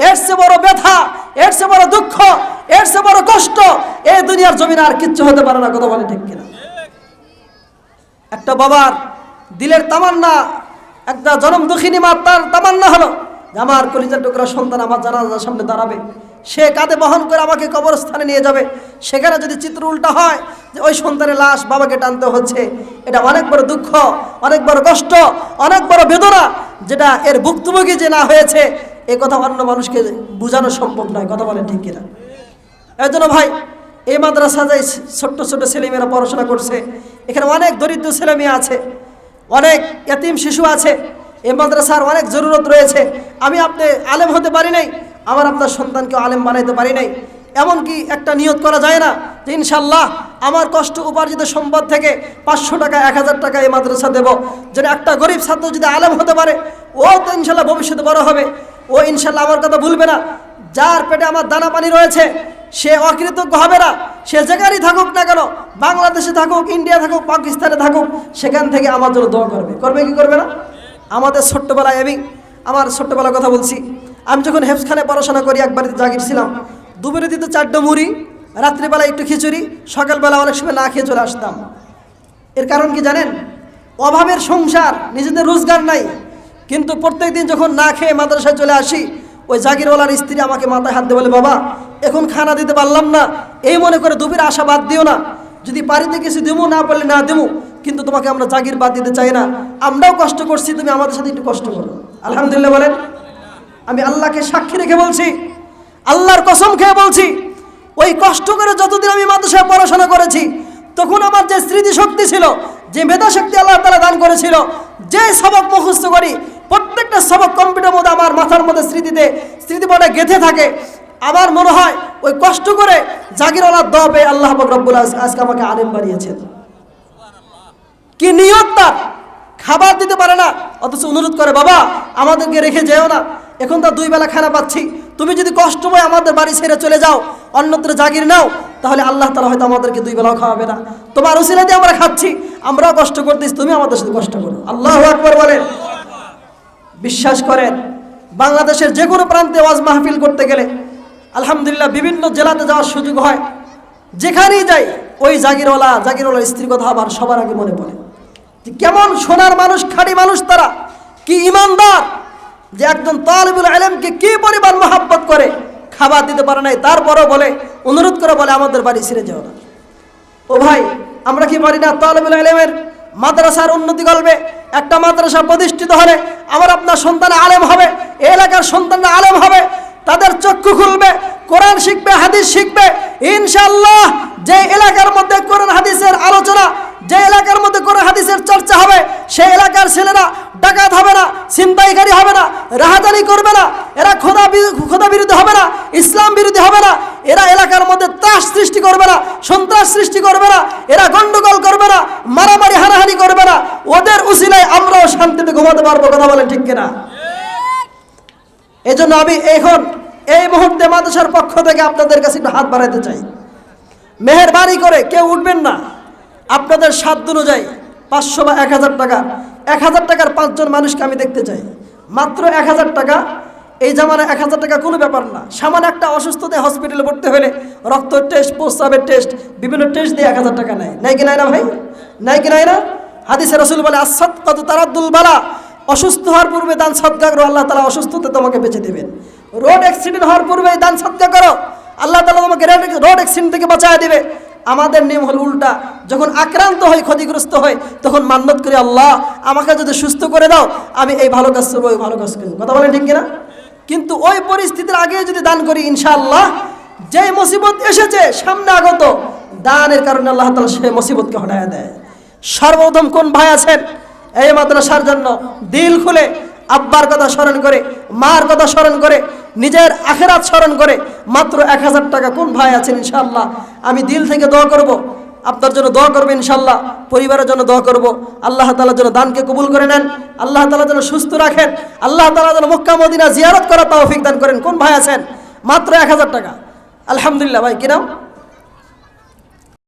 এর চেয়ে বড় ব্যথা, এর চেয়ে বড় দুঃখ, এর চেয়ে বড় কষ্ট এই দুনিয়ার জমিনে আর কিচ্ছু হতে পারে না। কথা বলে ঠিক কিনা? একটা বাবার দিলের তামান্না, একটা জনম দুঃখিনী মা তার তামান্না হলো যে আমার কলিজার টুকরা সন্তান আমার জানাজার সামনে দাঁড়াবে, সে কাঁধে বহন করে আমাকে কবরস্থানে নিয়ে যাবে। সেখানে যদি চিত্র উল্টা হয় যে ওই সন্তানের লাশ বাবাকে টানতে হচ্ছে, এটা অনেক বড় দুঃখ, অনেক বড় কষ্ট, অনেক বড় বেদনা, যেটা এর ভুক্তভোগী যে না হয়েছে এ কথা অন্য মানুষকে বোঝানো সম্ভব নয়। কথা বলেন ঠিক কিনা? এই জন্য ভাই, এই মাদ্রাসায় ছোট্ট ছোট ছেলেমেয়েরা পড়াশোনা করছে, এখানে অনেক দরিদ্র ছেলেমেয়ে আছে, অনেক এতিম শিশু আছে, এই মাদ্রাসার অনেক জরুরত রয়েছে। আমি আপনি আলেম হতে পারি নাই, আমার আপনার সন্তানকেও আলেম বানাইতে পারি নাই। এমনকি একটা নিয়ত করা যায় না যে ইনশাল্লাহ আমার কষ্ট উপার্জিত সম্পদ থেকে 500 টাকা 1000 টাকা এই মাদ্রাসা দেব, যেন একটা গরিব ছাত্র যদি আলেম হতে পারে ও তো ইনশাল্লাহ ভবিষ্যতে বড় হবে, ও ইনশাল্লাহ আমার কথা ভুলবে না। যার পেটে আমার দানা পানি রয়েছে সে অকৃতজ্ঞ হবে না। সে যেখানেই থাকুক না কেন, বাংলাদেশে থাকুক, ইন্ডিয়া থাকুক, পাকিস্তানে থাকুক, সেখান থেকে আমার জন্য দোয়া করবে। করবে কি করবে না? আমাদের ছোট্টবেলায়, আমার ছোট্টবেলার কথা বলছি, আমি যখন হেফজখানে পড়াশোনা করি, এক বাড়িতে জাগির ছিলাম, দুপুরে দিত 4টা মুড়ি, রাত্রিবেলা একটু খিচুড়ি, সকালবেলা অনেক সময় না খেয়ে চলে আসতাম। এর কারণ কি জানেন? অভাবের সংসার, নিজেদের রোজগার নাই, কিন্তু প্রত্যেক দিন যখন না খেয়ে মাদ্রাসায় চলে আসি, ওই জাগিরওয়ালার স্ত্রী আমাকে মাথায় হাত দিয়ে বলে, বাবা এখন খানা দিতে পারলাম না, এই মনে করে দুপুরে আশা বাদ দিও না, যদি পারিতে কিছু দেবো, না পারলে না দেবো, কিন্তু তোমাকে আমরা জাগির বাদ দিতে চাই না, আমরাও কষ্ট করছি, তুমি আমাদের সাথে একটু কষ্ট করো। আলহামদুলিল্লাহ বলেন। আমি আল্লাহকে সাক্ষী রেখে বলছি, আল্লাহর কসম খেয়ে বলছি, ওই কষ্ট করে যতদিন আমি মাদ্রাসায় পড়াশোনা করেছি, তখন আমার যে স্মৃতিশক্তি ছিল, যে মেধাশক্তি আল্লাহ তাআলা দান করেছিল, যে সবক মুখস্থ করি, প্রত্যেকটা সবক কম্পিউটারের মধ্যে আমার মাথার মধ্যে স্মৃতিপটে গেঁথে থাকে। আমার মনে হয় ওই কষ্ট করে জাগিরওয়ালার দোয়া পেয়ে আল্লাহ পাক রব্বুল আজকে আমাকে আলেম বানিয়েছেন। কি নিয়ত তার! খাবার দিতে পারে না, অথচ অনুরোধ করে, বাবা আমাদেরকে রেখে যেও না, এখন তো 2 বেলা খানা পাচ্ছি, তুমি যদি কষ্ট হয় আমাদের বাড়ি ছেড়ে চলে যাও, অন্যত্র জাগির নাও, তাহলে আল্লাহ তাআলা হয়তো আমাদেরকে 2 বেলাও খাওয়াবে না। তোমার উসিলা দিয়ে আমরা খাচ্ছি, আমরাও কষ্ট করতেছি, তুমি আমাদের সাথে কষ্ট করো। আল্লাহু আকবার বলেন। বিশ্বাস করেন, বাংলাদেশের যে কোনো প্রান্তে ওয়াজ মাহফিল করতে গেলে আলহামদুলিল্লাহ বিভিন্ন জেলাতে যাওয়ার সুযোগ হয়, যেখানেই যাই ওই জাগিরওয়ালার স্ত্রীর কথা আবার সবার আগে মনে পড়ে। কেমন সোনার মানুষ, খাঁটি মানুষ তারা, কি ইমানদার, যে একজন তালিবুল ইলমকে কি পরিমাণ মহব্বত করে, খাবার দিতে পারে নাই, তারপরও বলে, অনুরোধ করে বলে আমাদের বাড়ি ছেড়ে যাও না। ও ভাই, আমরা কি পারি না তালিবুল ইলমের মাদ্রাসার উন্নতি করবে? একটা মাদ্রাসা প্রতিষ্ঠিত হলে আমার আপনার সন্তান আলেম হবে, এলাকার সন্তানরা আলেম হবে, তাদের চক্ষু খুলবে, কোরআন শিখবে, হাদিস শিখবে। ইনশাআল্লাহ যে এলাকার মধ্যে কোরআন হাদিসের আলোচনা, যে এলাকার মধ্যে কোরআন হাদিসের চর্চা হবে, সেই এলাকার ছেলেরা ডাকাত হবে না, ছিনতাইকারী হবে না, রাহাজানি করবে না, এরা খোদা বিরোধী হবে না, ইসলাম বিরোধী হবে না, এরা এলাকার মধ্যে ত্রাস সৃষ্টি করবে না, সন্ত্রাস সৃষ্টি করবে না, এরা গন্ডগোল করবে না, মারামারি হানাহানি করবে না। ওদের উসিলায় আমরাও শান্তিতে ঘুমাতে পারবো। কথা বলেন ঠিক কিনা? এই জন্য আমি এখন এই মুহূর্তে মাদ্রাসার পক্ষ থেকে আপনাদের কাছে একটু হাত বাড়াইতে চাই, মেহেরবানি করে কেউ উঠবেন না, আপনাদের সাধ্য অনুযায়ী 500 বা 1000 টাকা, 1000 টাকার 5 জন মানুষকে আমি দেখতে চাই, মাত্র 1000 টাকা। এই জামানায় 1000 টাকা কোনো ব্যাপার না। সামান্য একটা অসুস্থতায় হসপিটালে ভর্তি হলে রক্ত টেস্ট, প্রস্রাবের টেস্ট, বিভিন্ন টেস্ট দিয়ে 1000 টাকা নেয়, নাই কি নাই না ভাই? নাই কি নাই না? হাদিসে রাসূল বলে, আস-সাদকাতু তারাদ্দুল বালা, অসুস্থ হওয়ার পূর্বে দান সদকা করো, আল্লাহ তাআলা অসুস্থতা তোমাকে বেঁচে দেবেন। রোড অ্যাক্সিডেন্ট হওয়ার পূর্বে দান সদকা করো, আল্লাহ তাআলা তোমাকে রোড অ্যাক্সিডেন্ট থেকে বাঁচায় দিবে। আমাদের নিয়ম হল উল্টা, যখন আক্রান্ত হই, ক্ষতিগ্রস্ত হই, তখন মান্নত করি, আল্লাহ আমাকে যদি সুস্থ করে দাও, আমি এই ভালো কাজ করবো, ওই ভালো কাজ করবো। কথা বলেন ঠিক কিনা? কিন্তু ওই পরিস্থিতির আগে যদি দান করি, ইনশাআল্লাহ যেই মুসিবত এসেছে সামনে আগত, দানের কারণে আল্লাহ তাআলা সেই মুসিবতকে হটায় দেয়। সর্বপ্রথম কোন ভাই আছেন এই মাদ্রাসার জন্য দিল খুলে আব্বার কথা স্মরণ করে, মার কথা স্মরণ করে, নিজের আখিরাত স্মরণ করে মাত্র 1000 টাকা কোন ভাই আছেন? ইনশাআল্লাহ আমি দিল থেকে দোয়া করব, আপনার জন্য দোয়া করব, ইনশাআল্লাহ পরিবারের জন্য দোয়া করব। আল্লাহ তাআলা যেন দানকে কবুল করে নেন, আল্লাহ তাআলা যেন সুস্থ রাখেন, আল্লাহ তাআলা যেন মক্কা মদিনা জিয়ারত করার তৌফিক দান করেন। কোন ভাই আছেন? মাত্র 1000 টাকা। আলহামদুলিল্লাহ। ভাই কি নাম?